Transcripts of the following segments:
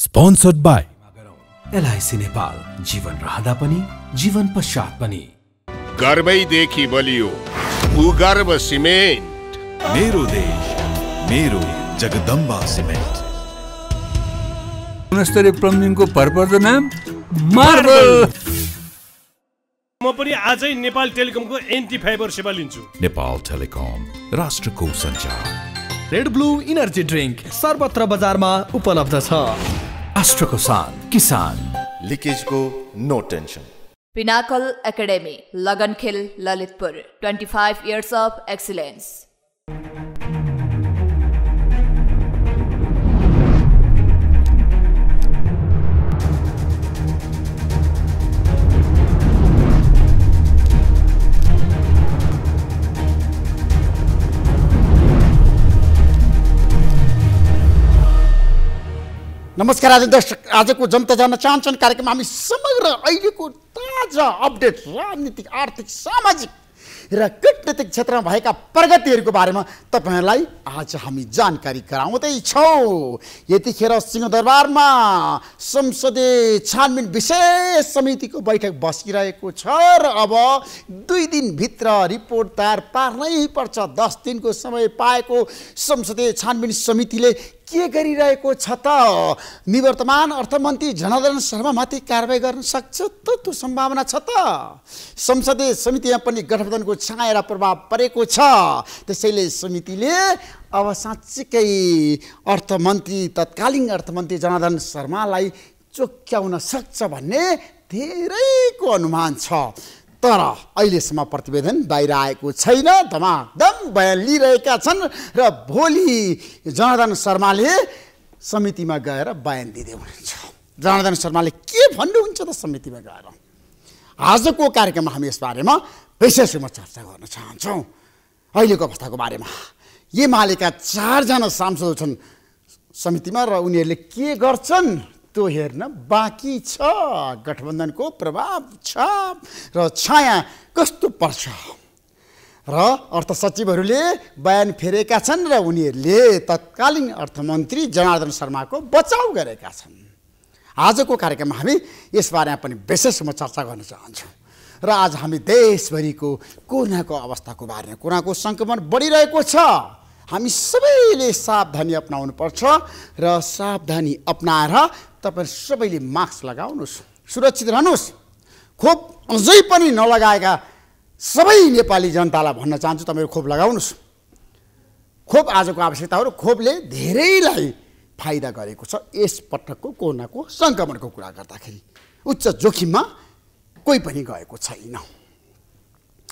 Sponsored by LIC Nepal, जीवन रहँदा पनि जीवन पश्चात पनि। गर्वैदेखि बलियो भूगर्भ सिमेन्ट। मेरो देश मेरो जगदम्बा सिमेन्ट। गुणस्तरीय प्लम्बिङको भरपर्दो नाम मार्बल। म पनि आजै नेपाल टेलिकमको एन्टी फाइबर सेवा लिन्छु। नेपाल टेलिकम, राष्ट्रको सञ्चार। रेड ब्लू इनर्जी ड्रिंक सर्वत्र बजारमा उपलब्ध छ। राष्ट्रको शान, किसान। लिकेजको no tension. Pinnacle Academy, Lagankhil, Lalitpur. 25 years of excellence. नमस्कार आजको जनता जान्न चाहन्छन् कार्यक्रममा हामी समग्र अहिलेको ताजा अपडेट राजनीतिक आर्थिक सामाजिक र कूटनीतिक क्षेत्रमा भएका प्रगतिहरूको बारेमा तपाईहरुलाई आज हामी जानकारी गराउँदैछौँ। यतिखेर सिंहदरबारमा संसदीय छानबिन विशेष समितिको बैठक बसिरहेको छ र अब 2 दिनभित्र रिपोर्ट तयार पार्नै पर्छ। 10 दिनको समय पाएको संसदीय छानबिन समितिले के गरिरहेको छ त? निवर्तमान अर्थमन्त्री जनार्दन शर्मामाथि कारबाही गर्न सक्छ त? त्यो सम्भावना छ त? संसदीय समितिमा पनि गठबन्धनको छाया र प्रभाव परेको छ। त्यसैले समितिले अब साँच्चीकै तत्कालीन अर्थमन्त्री जनार्दन शर्मालाई चोक्याउन सक्छ भन्ने धेरैको अनुमान छ। तर अहिलेसम्म प्रतिवेदन बाहिर आएको छैन। धमाधम बयान लिइरहेका छन् र भोलि जनार्दन शर्माले समितिमा गएर बयान दिँदै हुनुहुन्छ। जनार्दन शर्माले के भन्नुहुन्छ त समितिमा गएर? आजको कार्यक्रममा हामी यस बारेमा विशेष रूपमा चर्चा गर्न चाहन्छौँ। अहिलेको अवस्थाको बारेमा एमालेका 4 जना सांसद छन् समितिमा र उनीहरूले के गर्छन् त्यो हेर्न बाँकी छ। गठबन्धनको प्रभाव छ र छाया कस्तो पर्छ र अर्थ सचिवहरूले बयान फेरेका छन् र उनीहरूले तत्कालीन अर्थमन्त्री जनार्दन शर्माको बचाउ गरेका छन्। आजको कार्यक्रममा हामी यसबारेमा पनि विशेष रूपमा चर्चा गर्न चाहन्छौँ र आज हामी देशभरिको कोरोनाको अवस्थाको बारेमा, कोरोनाको सङ्क्रमण बढिरहेको छ, हामी सबैले सावधानी अपनाउनु पर्छ र सावधानी अपनाएर तपाईं सबैले मास्क लगाउनुस्, सुरक्षित रहनुस्। खोप अझै पनि नलगाएका सबै नेपाली जनतालाई भन्न चाहन्छु तपाईहरु खोप लगाउनुस्। खोप आजको आवश्यकता हो र खोपले धेरैलाई फाइदा गरेको छ। यस पटकको कोरोनाको संक्रमणको कुरा गर्दाखेरि उच्च जोखिममा कोही पनि गएको छैन।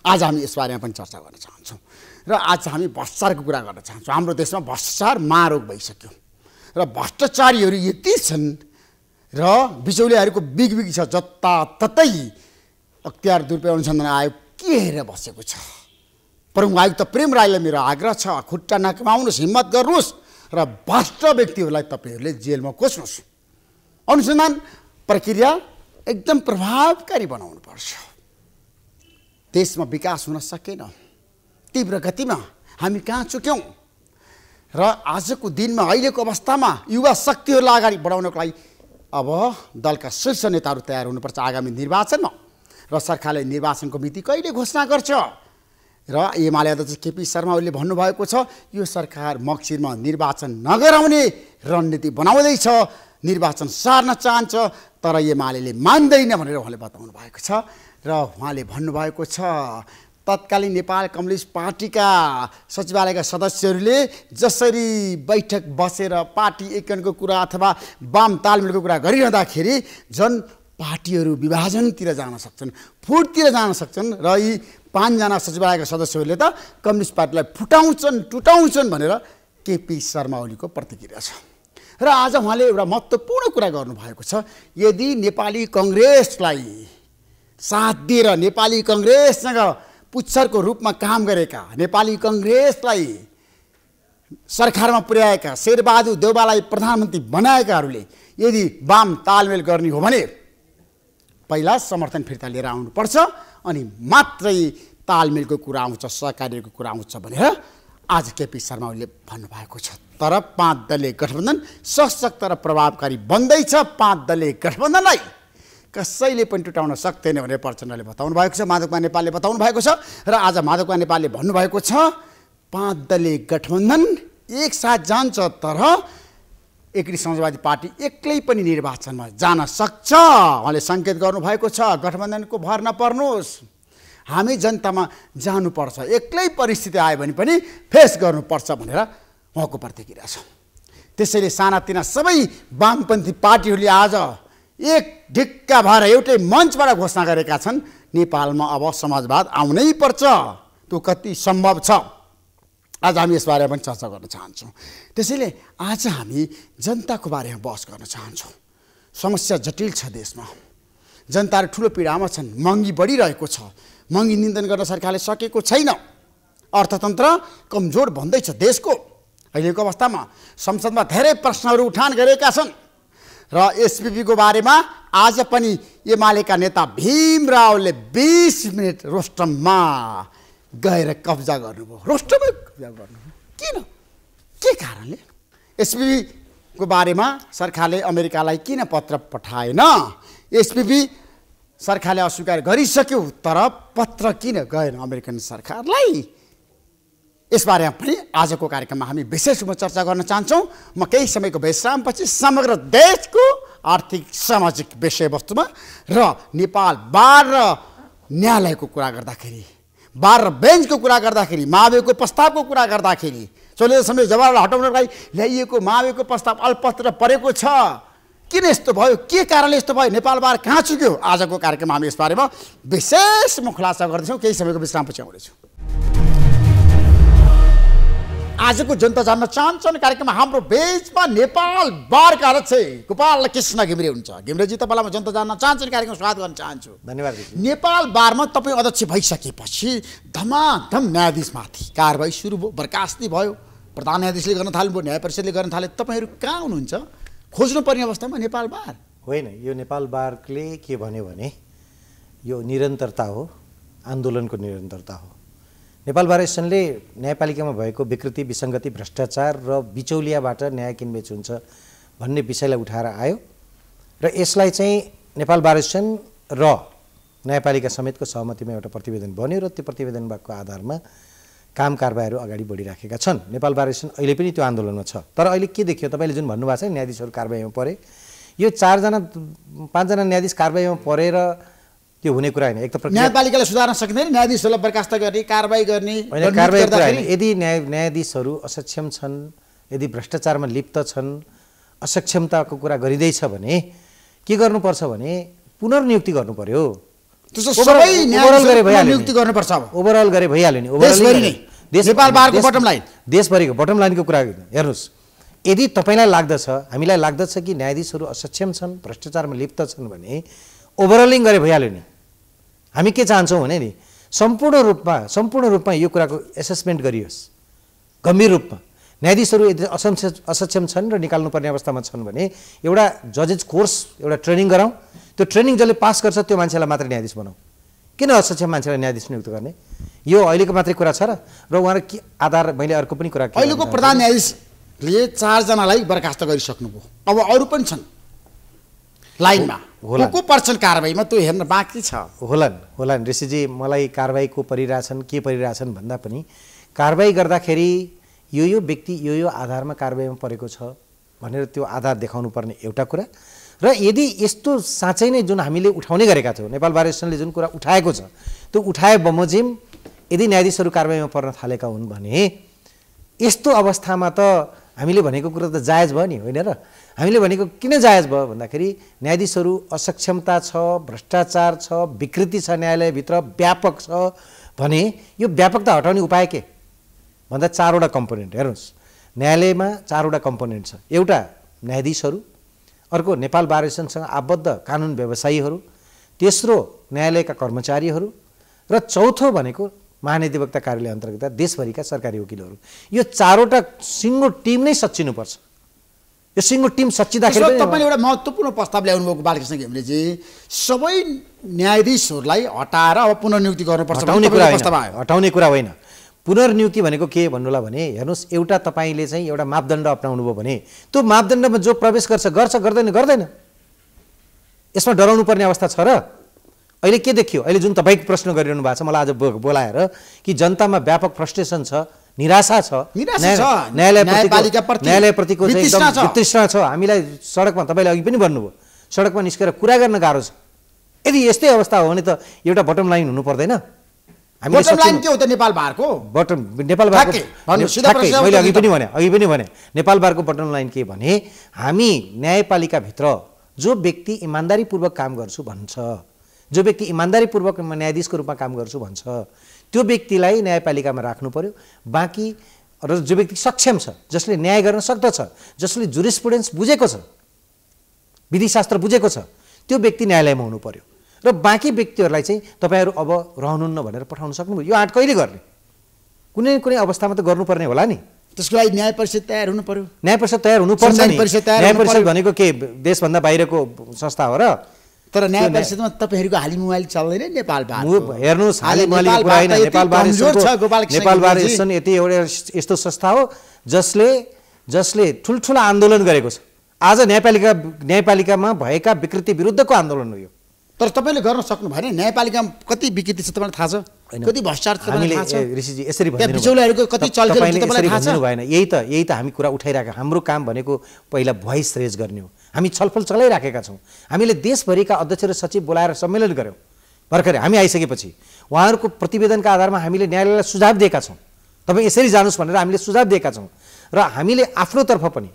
आज हामी यस बारेमा पनि चर्चा गर्न चाहन्छौँ र आज हामी भ्रष्टाचारको कुरा गर्न चाहन्छौँ। हाम्रो देशमा भ्रष्टाचार महारोग भइसक्यो र भ्रष्टाचारीहरू यति छन् र बिचौलियाहरूको बिगबिग छ। जताततै अख्तियार दुरुपयोग अनुसन्धान आयोग के हेरेर बसेको छ? प्रमुख आयुक्त प्रेम राईलाई मेरो आग्रह छ, खुट्टा नकमाउनुहोस्, हिम्मत गर्नुहोस् र भ्रष्ट व्यक्तिहरूलाई तपाईहरूले जेलमा कोस्नुहोस्। अनुसन्धान प्रक्रिया एकदम प्रभावकारी बनाउनु पर्छ। देशमा विकास हुन सकेन, तीव्र गतिमा हामी कहाँ चुक्यौँ र आजको दिनमा अहिलेको अवस्थामा युवा शक्तिहरूलाई अगाडि बढाउनको लागि अब दलका शीर्ष नेताहरू तयार हुनुपर्छ आगामी निर्वाचनमा। र सरकारले निर्वाचनको मिति कहिले घोषणा गर्छ? र एमाले अध्यक्ष केपी शर्मा ओलीले भन्नुभएको छ यो सरकार मक्सिरमा निर्वाचन नगराउने रणनीति बनाउँदैछ, निर्वाचन सार्न चाहन्छ, तर एमाले मान्दैन भनेर उहाँले बताउनु भएको छ। र उहाँले भन्नुभएको छ तत्कालीन नेपाल कम्युनिस्ट पार्टीका सचिवालयका सदस्यहरूले जसरी बैठक बसेर पार्टी एकीकरणको कुरा अथवा वाम तालमेलको कुरा गरिरहँदाखेरि झन् पार्टीहरू विभाजनतिर जान सक्छन्, फुटतिर जान सक्छन् र यी 5 जना सचिवालयका सदस्यहरूले त कम्युनिस्ट पार्टीलाई टुटाउँछन् भनेर केपी शर्मा ओलीको प्रतिक्रिया छ। र आज उहाँले एउटा महत्त्वपूर्ण कुरा गर्नुभएको छ। यदि नेपाली कङ्ग्रेसलाई साथ दिएर नेपाली कङ्ग्रेससँग पुच्छरको रूपमा काम गरेका, नेपाली कङ्ग्रेसलाई सरकारमा पुर्याएका, शेरबहादुर देउवालाई प्रधानमन्त्री बनाएकाहरूले यदि वाम तालमेल गर्ने हो भने पहिला समर्थन फिर्ता लिएर आउनुपर्छ अनि मात्रै तालमेलको कुरा आउँछ, सहकार्यको कुरा आउँछ भनेर आज केपी शर्मा ओलीले भन्नुभएको छ। तर 5 दलीय गठबन्धन सशक्त र प्रभावकारी बन्दैछ। 5 दलीय गठबन्धनलाई कसैले पनि टुटाउन सक्दैन भनेर प्रचण्डले बताउनु भएको छ, माधवकुमार नेपालले बताउनु भएको छ र आज माधवकुमार नेपालले भन्नुभएको छ 5 दलीय गठबन्धन एकसाथ जान्छ तर एकीकृत समाजवादी पार्टी एक्लै पनि निर्वाचनमा जान सक्छ। उहाँले सङ्केत गर्नुभएको छ गठबन्धनको भर नपर्नुहोस्, हामी जनतामा जानुपर्छ, एक्लै परिस्थिति आयो भने पनि फेस गर्नुपर्छ भनेर उहाँको प्रतिक्रिया छ। त्यसैले सानातिना सबै वामपन्थी पार्टीहरूले आज एक ढिक्का भएर एउटै मञ्चबाट घोषणा गरेका छन् नेपालमा अब समाजवाद आउनै पर्छ। त्यो कति सम्भव छ आज हामी यसबारेमा पनि चर्चा गर्न चाहन्छौँ। त्यसैले आज हामी जनताको बारेमा बहस गर्न चाहन्छौँ। समस्या जटिल छ देशमा, जनताहरू ठुलो पीडामा छन्, महँगी बढिरहेको छ, महँगी नियन्त्रण गर्न सरकारले सकेको छैन, अर्थतन्त्र कमजोर भन्दैछ देशको। अहिलेको अवस्थामा संसदमा धेरै प्रश्नहरू उठान गरेका छन् र एसपीपीको बारेमा आज पनि एमालेका नेता भीम रावले 20 मिनट रोस्टममा गएर कब्जा गर्नुभयो। रोस्टममा कब्जा गर्नुभयो किन, के कारणले? एसपीपीको बारेमा सरकारले अमेरिकालाई किन पत्र पठाएन? एसपीपी सरकारले अस्वीकार गरिसक्यो तर पत्र किन गएन अमेरिकन सरकारलाई? यसबारेमा पनि आजको कार्यक्रममा हामी विशेष रूपमा चर्चा गर्न चाहन्छौँ। म केही समयको विश्रामपछि समग्र देशको आर्थिक सामाजिक विषयवस्तुमा र नेपाल बार र न्यायालयको कुरा गर्दाखेरि, बार र बेन्चको कुरा गर्दाखेरि, माविको प्रस्तावको कुरा गर्दाखेरि, चलिएको समय जवाबलाई हटाउनको लागि ल्याइएको माविको प्रस्ताव अल्पत्र परेको छ। किन यस्तो भयो, के कारणले यस्तो भयो, नेपाल बार कहाँ चुक्यो? आजको कार्यक्रममा हामी यसबारेमा विशेष म खुलासा गर्दैछौँ। केही समयको विश्रामपछि आउँदैछु। आजको जनता जान्न चाहन्छन् कार्यक्रममा हाम्रो बेचमा नेपाल बारका अध्यक्ष गोपाल कृष्ण घिमिरे हुन्छ। घिमिरेजी तपाईँलाई म जनता जान्न चाहन्छन् कार्यक्रम स्वागत गर्न चाहन्छु। धन्यवाद। नेपाल बारमा तपाईँ अध्यक्ष भइसकेपछि धमाधम न्यायाधीशमाथि कारबाही सुरु भयो, बर्खास्ती भयो, प्रधान न्यायाधीशले गर्न थाल्नुभयो, न्याय परिषदले गर्न थाले। तपाईँहरू कहाँ हुनुहुन्छ खोज्नुपर्ने अवस्थामा नेपाल बार? होइन, यो नेपाल बारले के भन्यो भने यो निरन्तरता हो, आन्दोलनको निरन्तरता हो। नेपाल बार एसोसिएसनले न्यायपालिकामा भएको विकृति, विसङ्गति, भ्रष्टाचार र बिचौलियाबाट न्याय किनबेच हुन्छ भन्ने विषयलाई उठाएर आयो र यसलाई चाहिँ नेपाल बार एसोसिएसन र न्यायपालिका समेतको सहमतिमा एउटा प्रतिवेदन बन्यो र त्यो प्रतिवेदनको आधारमा काम कारबाहीहरू अगाडि बढिराखेका छन्। नेपाल बार एसोसिएसन अहिले पनि त्यो आन्दोलनमा छ। तर अहिले के देखियो, तपाईँले जुन भन्नुभएको छ न्यायाधीशहरू कारबाहीमा परे, यो 4-5जना न्यायाधीश कारबाहीमा परेर त्यो हुने कुरा होइन। एक त न्यायपालिकाले सुधार्न सक्दैन, न्यायाधीशहरूलाई बर्खास्त गर्ने, कारबाही गर्ने, कारबाही गर्दाखेरि यदि न्यायाधीशहरू असक्षम छन्, यदि भ्रष्टाचारमा लिप्त छन्, असक्षमताको कुरा गरिँदैछ भने के गर्नुपर्छ भने पुनर्नियुक्ति गर्नु पर्यो। ओभरअल गरे भइहाल्यो नि। नेपाल बारको बटम लाइन, देशभरिको बटम लाइनको कुरा हेर्नुहोस्। यदि तपाईँलाई लाग्दछ, हामीलाई लाग्दछ कि न्यायाधीशहरू असक्षम छन्, भ्रष्टाचारमा लिप्त छन् भने ओभरअलिङ गरे भइहाल्यो नि। हामी के चाहन्छौँ भने नि सम्पूर्ण रूपमा यो कुराको एसेसमेन्ट गरियोस् गम्भीर रूपमा। न्यायाधीशहरू यदि असक्षम छन् र निकाल्नुपर्ने अवस्थामा छन् भने एउटा जजेज कोर्स, एउटा ट्रेनिङ गराउँ। त्यो ट्रेनिङ जसले पास गर्छ त्यो मान्छेलाई मात्रै न्यायाधीश बनाऊ। किन असक्षम मान्छेलाई न्यायाधीश नियुक्त गर्ने? यो अहिलेको मात्रै कुरा छ र उहाँहरू के आधार? मैले अर्को पनि कुरा, अहिलेको प्रधान न्यायाधीशले 4 जनालाई बर्खास्त गरिसक्नुभयो, अब अरू पनि छन् लाइनमा, को पर्छन् कारबाहीमा, त्यो हेर्न बाँकी छ। होलान् ऋषिजी, मलाई कारबाहीको परिरहेछन् के परिरहेछन् भन्दा पनि कारबाही गर्दाखेरि यो व्यक्ति यो आधारमा कारबाहीमा परेको छ भनेर त्यो आधार देखाउनु पर्ने एउटा कुरा। र यदि यस्तो साँच्चै नै जुन हामीले उठाउने गरेका थियौँ, नेपाल बार एसोसिएसनले जुन कुरा उठाएको छ त्यो उठाए बमोजिम यदि न्यायाधीशहरू कारबाहीमा पर्न थालेका हुन् भने यस्तो अवस्थामा त हामीले भनेको कुरा त जायज भयो नि, होइन र? हामीले भनेको किन जायज भयो भन्दाखेरि न्यायाधीशहरू असक्षमता छ, भ्रष्टाचार छ, विकृति छ न्यायालयभित्र व्यापक छ भने यो व्यापकता हटाउने उपाय के भन्दा 4वटा कम्पोनेन्ट हेर्नुहोस्। न्यायालयमा 4वटा कम्पोनेन्ट छ। एउटा न्यायाधीशहरू, अर्को नेपाल बार एसोसिएसनसँग आबद्ध कानुन व्यवसायीहरू, तेस्रो न्यायालयका कर्मचारीहरू र चौथो भनेको महाधिवक्ता कार्यालय अन्तर्गत देशभरिका सरकारी वकिलहरू। यो 4वटा सिङ्गो टिम नै सच्चिनुपर्छ। यो सिङ्गो टिम सच्चिँदाखेरि तपाईँले एउटा महत्त्वपूर्ण प्रस्ताव ल्याउनु भएको बालकृष्ण घिमिरेजी, सबै न्यायाधीशहरूलाई हटाएर अब पुनर्नियुक्ति गर्नुपर्छ। हटाउने कुरा होइन, पुनर्नियुक्ति भनेको के भन्नुला भने हेर्नुहोस् एउटा तपाईँले चाहिँ एउटा मापदण्ड अपनाउनु भयो भने त्यो मापदण्डमा जो प्रवेश गर्छ गर्दैन यसमा डराउनु पर्ने अवस्था छ र अहिले के देखियो अहिले जुन तपाईँको प्रश्न गरिरहनु भएको छ मलाई आज बोलाएर कि जनतामा व्यापक फ्रस्ट्रेसन छ निराशा छ न्यायालयप्रतिको चाहिँ एकदम वितृष्णा छ हामीलाई सडकमा तपाईँले अघि पनि भन्नुभयो सडकमा निस्केर कुरा गर्न गाह्रो छ यदि यस्तै अवस्था हो भने त एउटा बटम लाइन हुनु पर्दैन बटम लाइन के हो त नेपाल बारको नेपाल बारको मैले अघि पनि भने नेपाल बारको बटम लाइन के भने हामी न्यायपालिकाभित्र जो व्यक्ति इमान्दारीपूर्वक काम गर्छु भन्छ जो व्यक्ति इमान्दारीपूर्वक न्यायाधीशको रूपमा काम गर्छु भन्छ त्यो व्यक्तिलाई न्यायपालिकामा राख्नु पर्यो बाँकी र जो व्यक्ति सक्षम छ जसले न्याय गर्न सक्दछ जसले जुरिस्प्रुडेन्स बुझेको छ विधिशास्त्र बुझेको छ त्यो व्यक्ति न्यायालयमा हुनु पर्यो र बाँकी व्यक्तिहरूलाई चाहिँ तपाईँहरू अब रहनुहुन्न भनेर पठाउन सक्नुभयो यो आँट कहिले गर्ने कुनै अवस्थामा त गर्नुपर्ने होला नि त्यसको लागि न्याय परिषद तयार हुनु पर्यो न्याय परिषद तयार हुनुपर्छ नि न्याय परिषद भनेको के देशभन्दा बाहिरको संस्था हो र तर न्याय परिषदमा तपाईहरुको हाली मोबाइल चल्दैन नेपाल बार हेर्नुस् हाली मोबाइलको कुरा हैन नेपाल बार एसोसिएसन यति एउटा यस्तो संस्था हो जसले ठुलठुला आन्दोलन गरेको छ आज न्यायपालिकामा भएका विकृति विरुद्धको आन्दोलन हो यो तर तपाईले गर्न सक्नु भएन न्यायपालिकामा कति विकृति छ तपाईलाई थाहा छ कति भ्रष्टाचार छ तपाईलाई थाहा छ ऋषिजी यसरी भन्नु बिचौलियाहरुको कति चलखेल छ तपाईलाई थाहा छ भएन यही त हामी कुरा उठाइराखेका हाम्रो काम भनेको पहिला भोइस रेज गर्ने हो हामी छलफल चलाइराखेका छौं हामीले देशभरिका अध्यक्ष र सचिव बोलाएर सम्मेलन गर्यौं भर्खरै हामी आइसकेपछि उहाँहरुको प्रतिवेदनका आधारमा हामीले न्यायालयलाई सुझाव दिएका छौं तपाई यसरी जानुस् भनेर हामीले सुझाव दिएका छौं र हामीले आफ्नो तर्फ पनि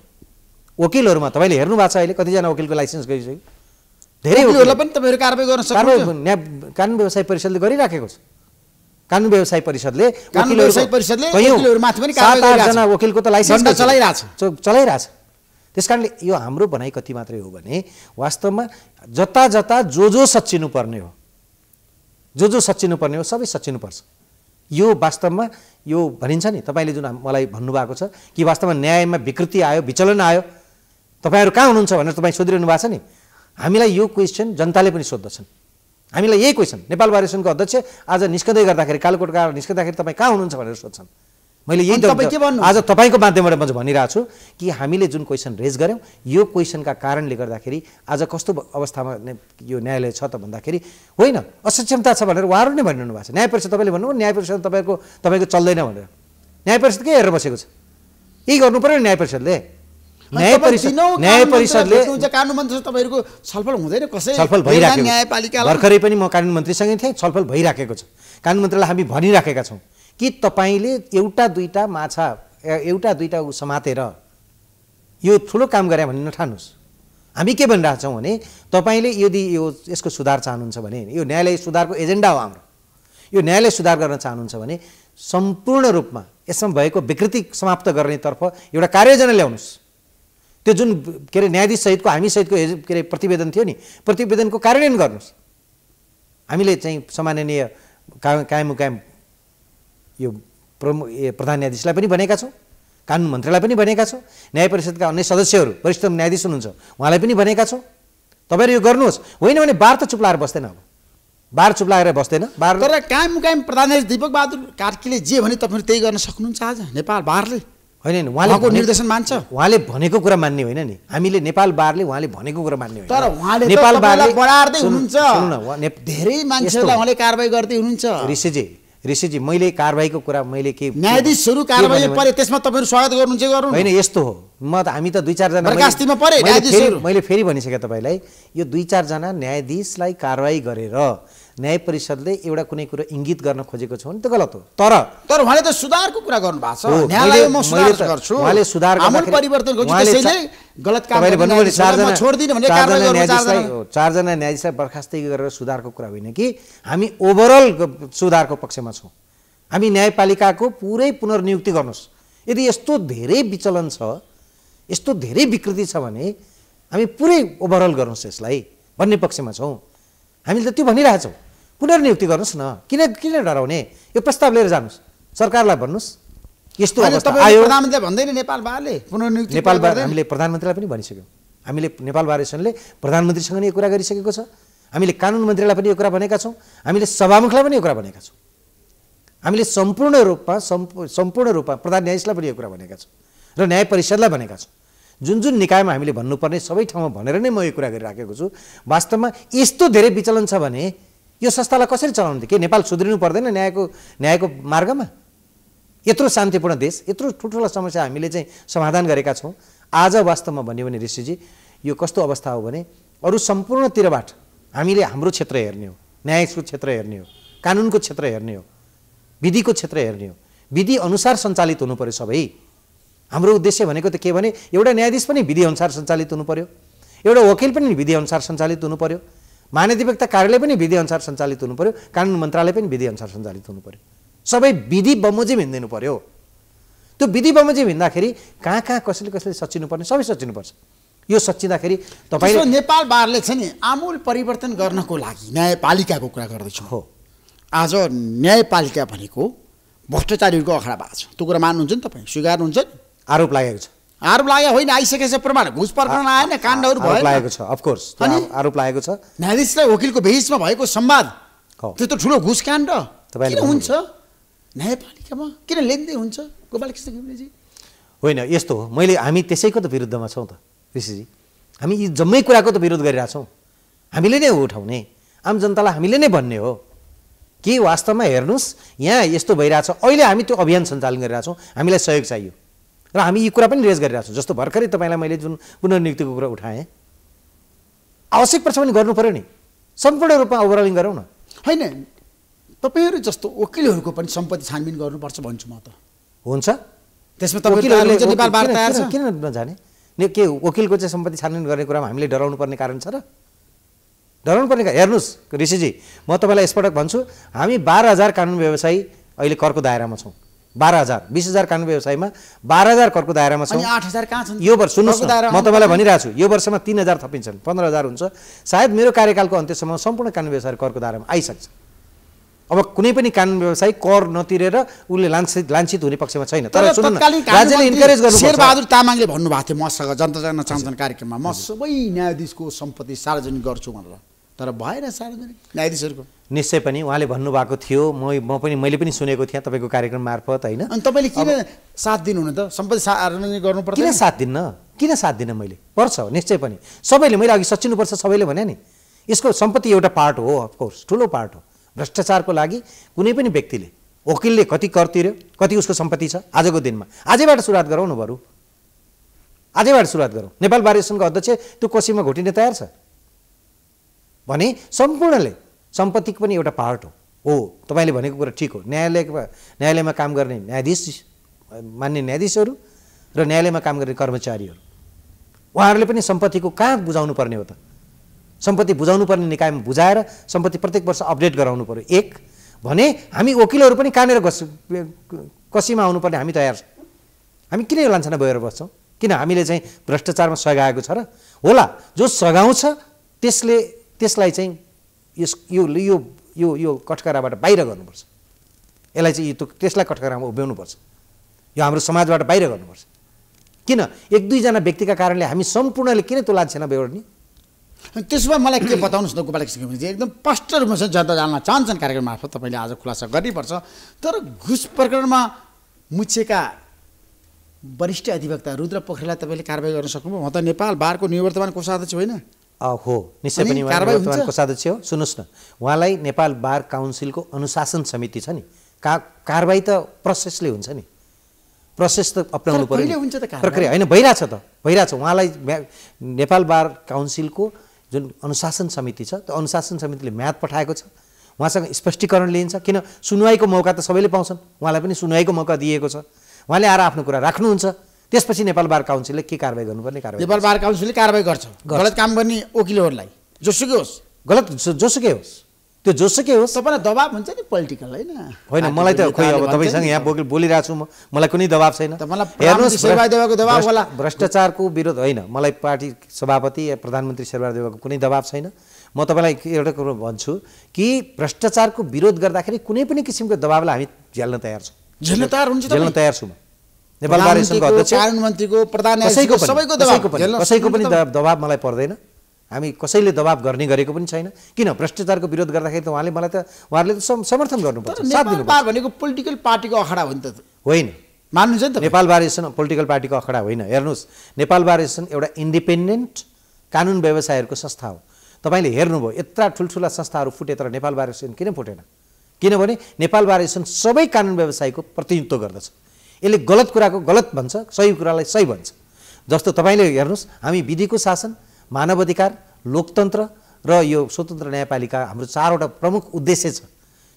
वकिलहरुमा तपाईले हेर्नु भएको छ अहिले कति जना वकिलको लाइसेन्स गरिसक्यो धेरै वकिलहरुलाई पनि तपाईहरु कारबाही गर्न सक्नुहुन्छ कानुन व्यवसाय परिषदले गरिराखेको छ कानुन व्यवसाय परिषदले वकिलहरुमाथि पनि कारबाही 7-8 जना वकिलको त लाइसेन्स चलाइराछ त्यसकारणले यो हाम्रो भनाइ कति मात्रै हो भने वास्तवमा जता जो सच्चिनु पर्ने हो सबै सच्चिनु पर्छ यो वास्तवमा यो भनिन्छ नि तपाईले जुन मलाई भन्नुभएको छ कि वास्तवमा न्यायमा विकृति आयो विचलन आयो तपाईहरु कहाँ हुनुहुन्छ भनेर तपाई सोधिरहनु भएको छ नि हामीलाई यो क्वेशन जनताले पनि सोध्दछन् हामीलाई यही क्वेशन नेपाल बार एसोसिएसनको अध्यक्ष आज निस्कदै गर्दाखेरि कालोकोटका निस्कदाखेरि तपाई कहाँ हुनुहुन्छ भनेर सोध्छन् मैले यही आज तपाईको माध्यमबाट म भनिरहेको छु कि हामीले जुन क्वेशन रेज गर्यौं यो क्वेशनका कारणले गर्दाखेरि आज कस्तो अवस्थामा यो न्यायालय छ त भन्दाखेरि होइन असक्षमता छ भनेर उहाँहरु नै भनिरहनु भएको छ न्याय परिषद तपाईले भन्नुभयो न्याय परिषद तपाईको चल्दैन भनेर न्याय परिषद के हेरेर बसेको छ यही गर्नु पर्यो न्याय परिषदले न्याय परिषदले कानुन मन्त्री तपाईहरुको छलफल हुँदैन कसै छलफल भइराखेको न्यायपालिका भर्खरै पनि म कानुन मन्त्रीसँगै थिएँ छलफल भइराखेको छ कानुन मन्त्रीलाई हामी भनिराखेका छौं कि तपाईले एउटा दुईटा माछा एउटा दुईटा समातेर यो ठुलो काम गरे भन्ने नठान्नुस् हामी के भनिरहेका छौं भने तपाईले यदि यसको सुधार चाहनुहुन्छ भने यो न्यायालय सुधारको एजेन्डा हो हाम्रो यो न्यायालय सुधार गर्न चाहनुहुन्छ भने सम्पूर्ण रूपमा यसमा भएको विकृति समाप्त गर्नेतर्फ एउटा कार्ययोजना ल्याउनुस् त्यो जुन के रे न्यायाधीश सहितको हामी सहितको के रे प्रतिवेदन थियो नि प्रतिवेदनको कार्यान्वयन गर्नुस् हामीले चाहिँ सम्माननीय कायम यो प्रधान न्यायाधीशलाई पनि भनेका छौं कानुन मन्त्रीलाई पनि भनेका छौं न्याय परिषदका अन्य सदस्यहरू वरिष्ठ न्यायाधीश हुनुहुन्छ उहाँलाई पनि भनेका छौं तपाईहरु यो गर्नुहोस् होइन भने बार त चुप लागेर बस्दैन अब बार चुप लागेर बस्दैन बार तर कायम प्रधान न्यायाधीश दीपक बहादुर कार्कीले जे भने तपाईहरु त्यही गर्न सक्नुहुन्छ आज नेपाल बारले होइन उहाँले निर्देशन मान्छ उहाँले भनेको कुरा मान्ने होइन नि हामीले नेपाल बारले उहाँले भनेको कुरा मान्ने होइन तर उहाँले नेपाल बारले बढार्दै हुनुहुन्छ धेरै मान्छेलाई उहाँले कारबाही गर्दै हुनुहुन्छ ऋषिजी मैले कारबाहीको कुरा मैले के न्यायाधीशहरू कारबाही परे त्यसमा तपाईहरु स्वागत गर्नुहुन्छ गर्नु हैन यस्तो हो हामी त 2-4 जना बर्खास्तीमा परे न्यायाधीशहरू मैले फेरि भनिसके तपाईलाई यो 2-4 जना न्यायाधीशलाई कारबाही गरेर न्याय परिषदले एउटा कुनै कुरा इंगित गर्न खोजेको छ भने त गलत हो तर उहाँले त सुधारको कुरा गर्नु भएको छ न्यायालयमा सुधार गर्छु उहाँले सुधार आमूल परिवर्तन गर्छु त्यसैले गलत काम गर्नु म छोड्दिन भने कारबाही गर्नु 4 जना न्यायाधीशलाई बर्खास्ती गरेर सुधारको कुरा होइन कि हामी ओभरअल सुधारको पक्षमा छौं हामी न्यायपालिकाको पुरै पुनर्नियुक्ति गर्नुस् यदि यस्तो धेरै विचलन छ यस्तो धेरै विकृति छ भने हामी पुरै ओभरअल गर्नुस् यसलाई भन्ने पक्षमा छौं हामीले त त्यो भनिरहेछौं पुनर्नियुक्ति गर्नुस् न किन डराउने यो प्रस्ताव लिएर जानुस् सरकारलाई भन्नुस् यस्तो अवस्था आयो प्रधानमन्त्रीले भन्दैन नेपाल बारले पुनर्नियुक्ति नेपाल बार हामीले प्रधानमन्त्रीलाई पनि भनिसक्यौं हामीले नेपाल बार एसोसिएसनले प्रधानमन्त्रीसँग नै यो कुरा गरिसकेको छ हामीले कानुन मन्त्रीलाई पनि यो कुरा भनेका छौं हामीले सभामुखलाई पनि यो कुरा भनेका छौं हामीले सम्पूर्ण रूपमा प्रधान न्यायाधीशलाई पनि यो कुरा भनेका छौँ र न्याय परिषदलाई भनेका छौँ। जुन जुन निकायमा हामीले भन्नुपर्ने सबै ठाउँमा भनेर नै म यो कुरा गरिराखेको छु। वास्तवमा यस्तो धेरै विचलन छ भने यो संस्थालाई कसरी चलाउनु थियो? के नेपाल सुध्रिनु पर्दैन न्यायको मार्गमा? यत्रो शान्तिपूर्ण देश, यत्रो ठुल्ठुला समस्या हामीले चाहिँ समाधान गरेका छौँ। आज वास्तवमा भन्यो भने ऋषिजी यो कस्तो अवस्था हो भने अरू सम्पूर्णतिरबाट हामीले हाम्रो क्षेत्र हेर्ने हो, न्यायको क्षेत्र हेर्ने हो, कानुनको क्षेत्र हेर्ने हो, विधिको क्षेत्र हेर्ने हो। विधि अनुसार सञ्चालित हुनु पर्यो सबै। हाम्रो उद्देश्य भनेको त के भने एउटा न्यायाधीश पनि विधि अनुसार सञ्चालित हुनु पर्यो, एउटा वकिल पनि विधि अनुसार सञ्चालित हुनु पर्यो, महाधिवक्ता कार्यालय पनि विधि अनुसार सञ्चालित हुनु पर्यो, कानुन मन्त्रालय पनि विधि अनुसार सञ्चालित हुनु पर्यो। सबै विधि बमोजिम हिँड्दिनु पर्यो। त्यो विधि बमोजिम हिँड्दाखेरि कहाँ कसले सचिनुपर्ने सबै सचिनुपर्छ। यो सचिँदाखेरि तपाईँ नेपाल बारले चाहिँ नि आमूल परिवर्तन गर्नको लागि न्यायपालिकाको कुरा गर्दैछु हो। आज न्यायपालिका भनेको भ्रष्टाचारीहरूको अखडा भएको छ। त्यो कुरा मान्नुहुन्छ नि तपाईँ? स्वीकार्नुहुन्छ नि? आरोप लागेको छ। आरोप लाग्यो होइन, आइसकेछ प्रमाण, घुस प्रकरण आएन, काण्डहरू भयो, आरोप लागेको छ। अफकोर्स आरोप लागेको छ। न्यायाधीशलाई वकिलको बेहिसमा भएको संवाद त्यत्रो ठुलो घुस काण्ड किन हुन्छ न्यायपालिकामा? किन लेनदेन हुन्छ गोपालकृष्ण घिमिरेजी? होइन, यस्तो हो। हामी त्यसैको त विरुद्धमा छौँ त ऋषिजी। हामी यी जम्मै कुराको त विरोध गरिरहेछौँ। हामीले नै उठाउने, आम जनतालाई हामीले नै भन्ने हो कि वास्तवमा हेर्नुहोस् यहाँ यस्तो भइरहेछ। अहिले हामी त्यो अभियान सञ्चालन गरिरहेछौँ, हामीलाई सहयोग चाहियो र हामी यी कुरा पनि रेज गरिरहेछौँ। जस्तो भर्खरै तपाईँलाई मैले जुन पुनर्नियुक्तिको कुरा उठाएँ, आवश्यक पर्छ भने गर्नु पऱ्यो नि, सम्पूर्ण रूपमा ओभरअलिङ गरौँ न। होइन, तपाईँहरू जस्तो वकिलहरूको पनि सम्पत्ति छानबिन गर्नुपर्छ भन्छु म त। हुन्छ, त्यसमा तपाईँहरूले नेपाल बार तयार छ? किन नजाने? के वकिलको चाहिँ सम्पत्ति छानबिन गर्ने कुरामा हामीले डराउनु पर्ने कारण छ र? डराउनु पर्ने? हेर्नुहोस् ऋषिजी, म तपाईँलाई यसपटक भन्छु, हामी 12,000 कानुन व्यवसायी अहिले करको दायरामा छौँ। 12,000, 20,000 कानुन व्यवसायीमा 12,000 करको दायरामा छौँ। 8,000 कहाँ छन्? यो वर्ष सुन्नुहोस् न, म तपाईँलाई भनिरहेको छु, यो वर्षमा 3,000 थपिन्छन्, 15,000 हुन्छ। सायद मेरो कार्यकालको अन्त्यसम्म सम्पूर्ण कानुन व्यवसायी करको दायरामा आइसक्छ। अब कुनै पनि कानुन व्यवसायी कर नतिरेर उसले लाञ्छित हुने पक्षमा छैन। तर सुन्नु न, राज्यले इन्करेज गर्नुपर्छ। शेरबहादुर तामाङले भन्नुभएको थियो मसँग जनता जान्न चाहन्छन् कार्यक्रममा, म सबै न्यायाधीशको सम्पत्ति सार्वजनिक गर्छु भनेर, तर भएन सार्वजनिक न्यायाधीशहरूको। निश्चय पनि उहाँले भन्नुभएको थियो, मैले पनि सुनेको थिएँ तपाईँको कार्यक्रम मार्फत, होइन? अनि तपाईँले किन साथ दिनुहुन त? सम्पत्ति सार्वजनिक गर्नुपर्छ। किन साथ दिन्न मैले? पर्छ निश्चय पनि। सबैले, मैले अघि सचिनुपर्छ सबैले भने नि। यसको सम्पत्ति एउटा पार्ट हो, अफकोर्स ठुलो पार्ट हो। भ्रष्टाचारको लागि कुनै पनि व्यक्तिले, वकिलले कति कर तिर्यो, कति उसको सम्पत्ति छ आजको दिनमा, आजैबाट सुरुवात गरौँ न। बरु आजैबाट सुरुवात गरौँ। नेपाल बार एसोसिएसनको अध्यक्ष त्यो कोसीमा घोटिने तयार छ भने सम्पूर्णले सम्पत्तिको पनि एउटा पार्ट हो। तपाईँले भनेको कुरा ठिक हो। न्यायालयमा काम गर्ने न्यायाधीश, मान्य न्यायाधीशहरू र न्यायालयमा काम गर्ने कर्मचारीहरू, उहाँहरूले पनि सम्पत्तिको कहाँ बुझाउनु पर्ने हो त? सम्पत्ति बुझाउनु पर्ने निकायमा बुझाएर सम्पत्ति प्रत्येक वर्ष अपडेट गराउनु पर्यो। एक भने हामी वकिलहरू पनि कहाँनिर कसीमा आउनुपर्ने हामी तयार छौँ। हामी किन यो लान्छना बोकेर बस्छौँ? किन हामीले चाहिँ भ्रष्टाचारमा सघाएको छ र? होला, जो सघाउँछ त्यसलाई चाहिँ यो कठघराबाट बाहिर गर्नुपर्छ। यसलाई चाहिँ त्यसलाई कठघरामा उभ्याउनुपर्छ। यो हाम्रो समाजबाट बाहिर गर्नुपर्छ। किन 1-2 जना व्यक्तिका कारणले हामी सम्पूर्णले किन त्यो लान्छना बेहोर्ने? त्यसो भए मलाई के बताउनुहोस् न गोपालकृष्ण घिमिरेजी, एकदम स्पष्ट रूपमा जनता जान्न चाहन्छन् कार्यक्रम मार्फत तपाईँले आज खुलासा गर्नुपर्छ। तर घुस प्रकरणमा मुछेका वरिष्ठ अधिवक्ता रुद्र पोखरेललाई तपाईँले कारबाही गर्न सक्नुभयो? म त नेपाल बारको निवर्तमान कोषाध्यक्ष होइन? हो, निश्चय पनि निवर्तमान कोषाध्यक्ष हो। सुन्नुहोस् न, उहाँलाई नेपाल बार काउन्सिलको अनुशासन समिति छ नि, कारबाही त प्रोसेसले हुन्छ नि। प्रोसेस त अपनाउनु पर्यो, प्रक्रिया होइन, भइरहेछ। उहाँलाई नेपाल बार काउन्सिलको जुन अनुशासन समिति छ, त्यो अनुशासन समितिले म्याद पठाएको छ। उहाँसँग स्पष्टीकरण लिइन्छ। किन सुनवाईको मौका त सबैले पाउँछन्, उहाँलाई पनि सुनवाईको मौका दिएको छ। उहाँले आएर आफ्नो कुरा राख्नुहुन्छ, त्यसपछि नेपाल बार काउन्सिलले के कारबाही गर्नुपर्ने कारबाही। नेपाल बार काउन्सिलले कारबाही गर्छ गलत काम गर्ने वकिलहरूलाई, जोसुकै होस्, गलत जोसुकै होस्, त्यो जोसुकै होस्। तपाईँलाई दबाब हुन्छ नि पोलिटिकल, होइन? मलाई त खोइ, अब तपाईँसँग यहाँ बोलिरहेको छु म, मलाई कुनै दबाब छैन। हेर्नुहोस्, भ्रष्टाचारको विरोध होइन, मलाई पार्टी सभापति या प्रधानमन्त्री शेरबहादुर देउवाको कुनै दबाब छैन। म तपाईँलाई एउटा कुरो भन्छु कि भ्रष्टाचारको विरोध गर्दाखेरि कुनै पनि किसिमको दबाबलाई हामी झेल्न तयार छौँ। झेल्न तयार छौँ। नेपाल बार एसोसिएसनको अध्यक्ष, प्रधान मन्त्रीको, प्रधान न्यायाधीशको सबैको कसैको पनि दबाब मलाई पर्दैन। हामी कसैले दबाब गर्ने गरेको पनि छैन। किन भ्रष्टाचारको विरोध गर्दाखेरि त उहाँहरूले त समर्थन गर्नुपर्छ, साथ दिनुपर्छ। नेपाल भनेको पोलिटिकल पार्टीको अखडा हो नि त? होइन, मान्नुहुन्छ नि त? नेपाल बार एसोसिएसन पोलिटिकल पार्टीको अखडा होइन। हेर्नुहोस्, नेपाल बार एसोसिएसन एउटा इन्डिपेन्डेन्ट कानुन व्यवसायहरूको संस्था हो। तपाईँले हेर्नुभयो यत्रा ठुल्ठुला संस्थाहरू फुटे, तर नेपाल बार एसोसिएसन किन फुटेन? किनभने नेपाल बार एसोसिएसन सबै कानुन व्यवसायको प्रतिनिधित्व गर्दछ। यसले गलत कुराको गलत भन्छ, सही कुरालाई सही भन्छ। जस्तो तपाईँले हेर्नुहोस्, हामी विधिको शासन, मानव अधिकार, लोकतन्त्र र यो स्वतन्त्र न्यायपालिका हाम्रो 4वटा प्रमुख उद्देश्य छ।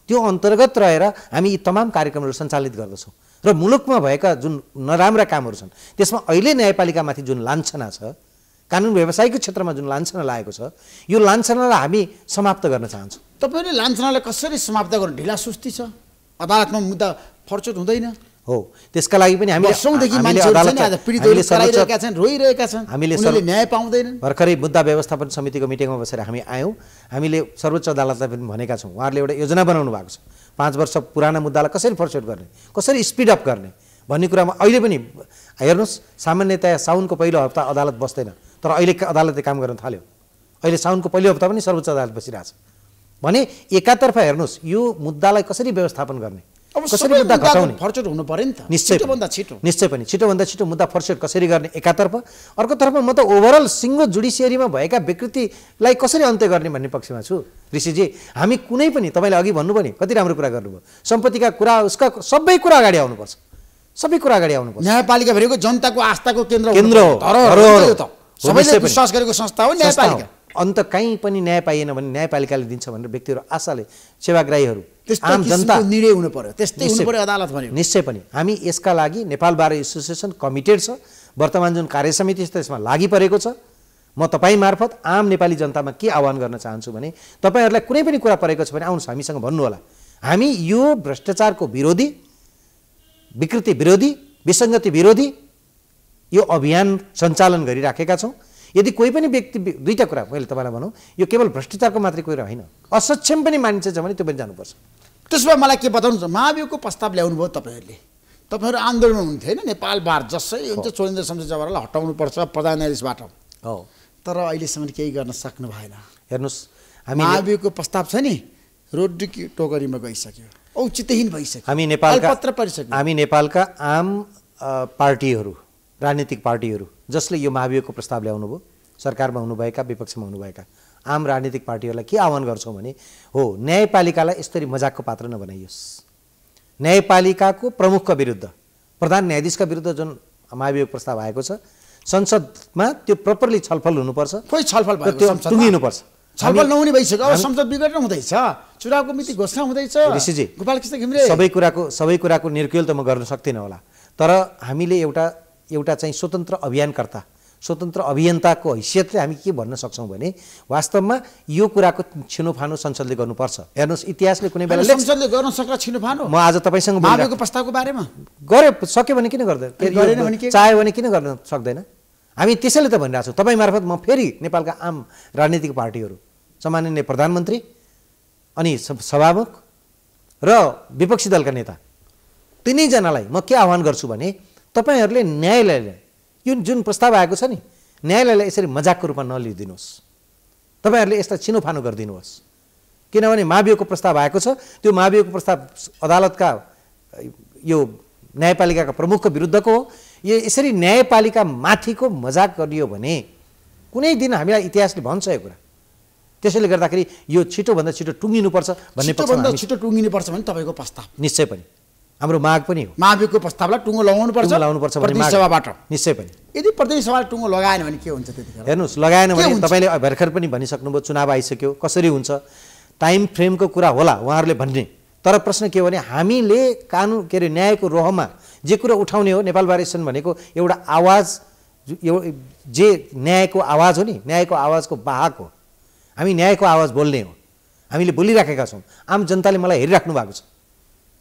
त्यो अन्तर्गत रहेर हामी यी तमाम कार्यक्रमहरू सञ्चालित गर्दछौँ र मुलुकमा भएका जुन नराम्रा कामहरू छन् त्यसमा अहिले न्यायपालिकामाथि जुन लाञ्छना छ, कानुन व्यवसायको क्षेत्रमा जुन लाञ्छना लागेको छ, यो लाञ्छनालाई हामी समाप्त गर्न चाहन्छौँ। तपाईँले लाञ्छनालाई कसरी समाप्त गर्नु? ढिला सुस्ती छ, अदालतमा मुद्दा फर्चोट हुँदैन हो। त्यसका लागि पनि हामीले न्याय पाउँदैनन्। भर्खरै मुद्दा व्यवस्थापन समितिको मिटिङमा बसेर हामी आयौँ। हामीले सर्वोच्च अदालतलाई पनि भनेका छौँ, उहाँहरूले एउटा योजना बनाउनु भएको छ 5 वर्ष पुराना मुद्दालाई कसरी फर्चोट गर्ने, कसरी स्पिड अप गर्ने भन्ने कुरामा अहिले पनि हेर्नुहोस्, सामान्यतया साउनको पहिलो हप्ता अदालत बस्दैन, तर अहिले अदालतले काम गर्न थाल्यो। अहिले साउनको पहिलो हप्ता पनि सर्वोच्च अदालत बसिरहेछ भने एकातर्फ हेर्नुहोस्, यो मुद्दालाई कसरी व्यवस्थापन गर्ने, कसरी मुद्दा घटाउने, फर्चोट हुनु पर्यो नि त। निश्चय पनि छिटोभन्दा छिटो मुद्दा फर्चोट कसरी गर्ने एकातर्फ, अर्कोतर्फ म त ओभरअल सिङ्गो जुडिसियरीमा भएका विकृतिलाई कसरी अन्त्य गर्ने भन्ने पक्षमा छु। ऋषिजी, हामी कुनै पनि तपाईँले अघि भन्नुभयो नि, कति राम्रो कुरा गर्नुभयो, सम्पत्तिका कुरा, उसका सबै कुरा अगाडि आउनुपर्छ, सबै कुरा अगाडि आउनुपर्छ। न्यायपालिका भनेको जनताको आस्थाको केन्द्र हो, सबैले विश्वास गरेको संस्था हो न्यायपालिका। अन्त कहीँ पनि न्याय पाइएन भने न्यायपालिकाले दिन्छ भनेर व्यक्तिहरू आशाले, सेवाग्राहीहरू, आम जनता निर्णय हुनु पर्यो, त्यस्तै हुनु पर्यो अदालत भन्यो। निश्चय पनि हामी यसका लागि नेपाल बार एसोसिएसन कमिटेड छ। वर्तमान जुन कार्य समिति छ त्यसमा लागि परेको छ। म तपाईँ मार्फत आम नेपाली जनतामा के आह्वान गर्न चाहन्छु भने, तपाईँहरूलाई कुनै पनि कुरा परेको छ भने आउनुहोस् हामीसँग भन्नु होला। हामी यो भ्रष्टाचारको विरोधी, विकृति विरोधी, विसङ्गति विरोधी यो अभियान सञ्चालन गरिराखेका छौँ। यदि कोही पनि व्यक्ति, दुईटा कुरा मैले तपाईँलाई भनौँ, यो केवल भ्रष्टाचारको मात्रै कुरा होइन, असक्षम पनि मानिन्छ भने त्यो पनि जानुपर्छ। त्यसमा मलाई के बताउनु छ, महाभियोगको प्रस्ताव ल्याउनु भयो तपाईँहरूले, तपाईँहरू आन्दोलनमा हुन्थ्यो होइन, नेपाल बार जसै हुन्छ चोलेन्द्र शमशेर जवाहरलाई हटाउनुपर्छ प्रधान न्यायाधीशबाट हो, तर अहिलेसम्म केही गर्न सक्नु भएन। हेर्नुहोस्, हामी महाभियोगको प्रस्ताव छ नि, रोड्डी टोकरीमा गइसक्यो, औचित्यहीन भइसक्यो, हामी नेपालका आम पार्टीहरू, राजनीतिक पार्टीहरू जसले यो महाभियोगको प्रस्ताव ल्याउनु भयो, सरकारमा हुनुभएका, विपक्षमा हुनुभएका आम राजनीतिक पार्टीहरूलाई के आह्वान गर्छौँ भने, हो न्यायपालिकालाई यसरी मजाकको पात्र नबनाइयोस्। न्यायपालिकाको प्रमुखका विरुद्ध, प्रधान न्यायाधीशका विरुद्ध जुन महाभियोग प्रस्ताव आएको छ, संसदमा त्यो प्रपरली छलफल हुनुपर्छ। खोइ छलफल त्यो टुङ्गिनुपर्छ। छलफल नहुने भइसक्यो, अब संसद विघटन हुँदैछ, चुनावको मिति घोषणा हुँदैछ। ऋषिजी, गोपालकृष्ण घिमिरे, सबै कुराको निर्क्युल त म गर्न सक्दिनँ होला, तर हामीले एउटा चाहिँ स्वतन्त्र अभियानकर्ता, स्वतन्त्र अभियन्ताको हैसियतले हामी के भन्न सक्छौँ भने, वास्तवमा यो कुराको छिनोफानो संसदले गर्नुपर्छ। हेर्नुहोस्, इतिहासले कुनै बेला संसदले गर्न सक्ला छिनोफानो। म आज तपाईँसँग महाभियोगको प्रस्तावको बारेमा सक्यो भने किन गर्दैन, चाह्यो भने किन गर्न सक्दैन? हामी त्यसैले त भनिरहेको छौँ। तपाईँ मार्फत म फेरि नेपालका आम राजनीतिक पार्टीहरू, सामान्य प्रधानमन्त्री अनि सभामुख र विपक्षी दलका नेता तिनैजनालाई म के आह्वान गर्छु भने, तपाईँहरूले न्यायालयले यो जुन प्रस्ताव आएको छ नि, न्यायालयलाई यसरी मजाकको रूपमा नलिदिनुहोस्। तपाईँहरूले यसलाई छिनोफानो गरिदिनुहोस्। किनभने महाभियोगको प्रस्ताव आएको छ, त्यो महाभियोगको प्रस्ताव अदालतका, यो न्यायपालिकाका प्रमुखको विरुद्धको हो। यो यसरी न्यायपालिका माथिको मजाक गरियो भने कुनै दिन हामीलाई इतिहासले भन्छ यो कुरा। त्यसैले गर्दाखेरि यो छिटोभन्दा छिटो टुङ्गिनुपर्छ भन्ने छिटोभन्दा छिटो टुङ्गिनुपर्छ भने तपाईँको प्रस्ताव निश्चय पनि हाम्रो माग पनि हो। महाभियोगको प्रस्तावलाई टुङ्गो लगाउनुपर्छ प्रतिनिधि सभाबाट। निश्चय पनि। यदि प्रतिनिधि सभाले टुङ्गो लगाएन भने के हुन्छ त्यतिखेर? हेर्नुहोस्, लगाएन भने तपाईँले भर्खर पनि भनिसक्नुभयो, चुनाव आइसक्यो, कसरी हुन्छ, टाइम फ्रेमको कुरा होला उहाँहरूले भन्ने। तर प्रश्न के हो भने, हामीले कानुन के अरे न्यायको रोहमा जे कुरा उठाउने हो, नेपाल बार एसोसिएसन भनेको एउटा आवाज, जे न्यायको आवाज हो नि, न्यायको आवाजको वाहक हो। हामी न्यायको आवाज बोल्ने हो, हामीले बोलिराखेका छौँ। आम जनताले मलाई हेरिराख्नु भएको छ,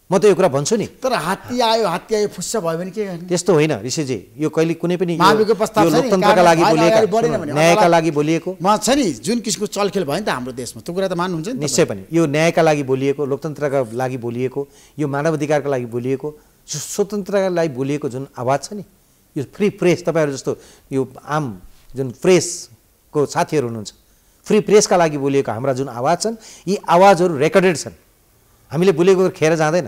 म त यो कुरा भन्छु नि। तर हात्ती आयो फुस्सा भयो भने के गर्ने? त्यस्तो होइन ऋषिजी, यो कहिले कुनै पनि महाभियोगको प्रस्ताव लोकतन्त्रका लागि बोलिएको, न्यायका लागि बोलिएको म छ नि, जुन किसिमको चलखेल भयो नि त हाम्रो देशमा, त्यो कुरा त मान्नुहुन्छ नि? निश्चय पनि। यो न्यायका लागि बोलिएको, लोकतन्त्रका लागि बोलिएको, यो मानव अधिकारका लागि बोलिएको, स्वतन्त्रका लागि बोलिएको जुन आवाज छ नि, यो फ्री प्रेस, तपाईँहरू जस्तो यो आम जुन प्रेसको को साथीहरू हुनुहुन्छ, फ्री प्रेसका लागि बोलिएको हाम्रा जुन आवाज छन् यी आवाजहरू रेकर्डेड छन्। हामीले बोलेको खेर जाँदैन।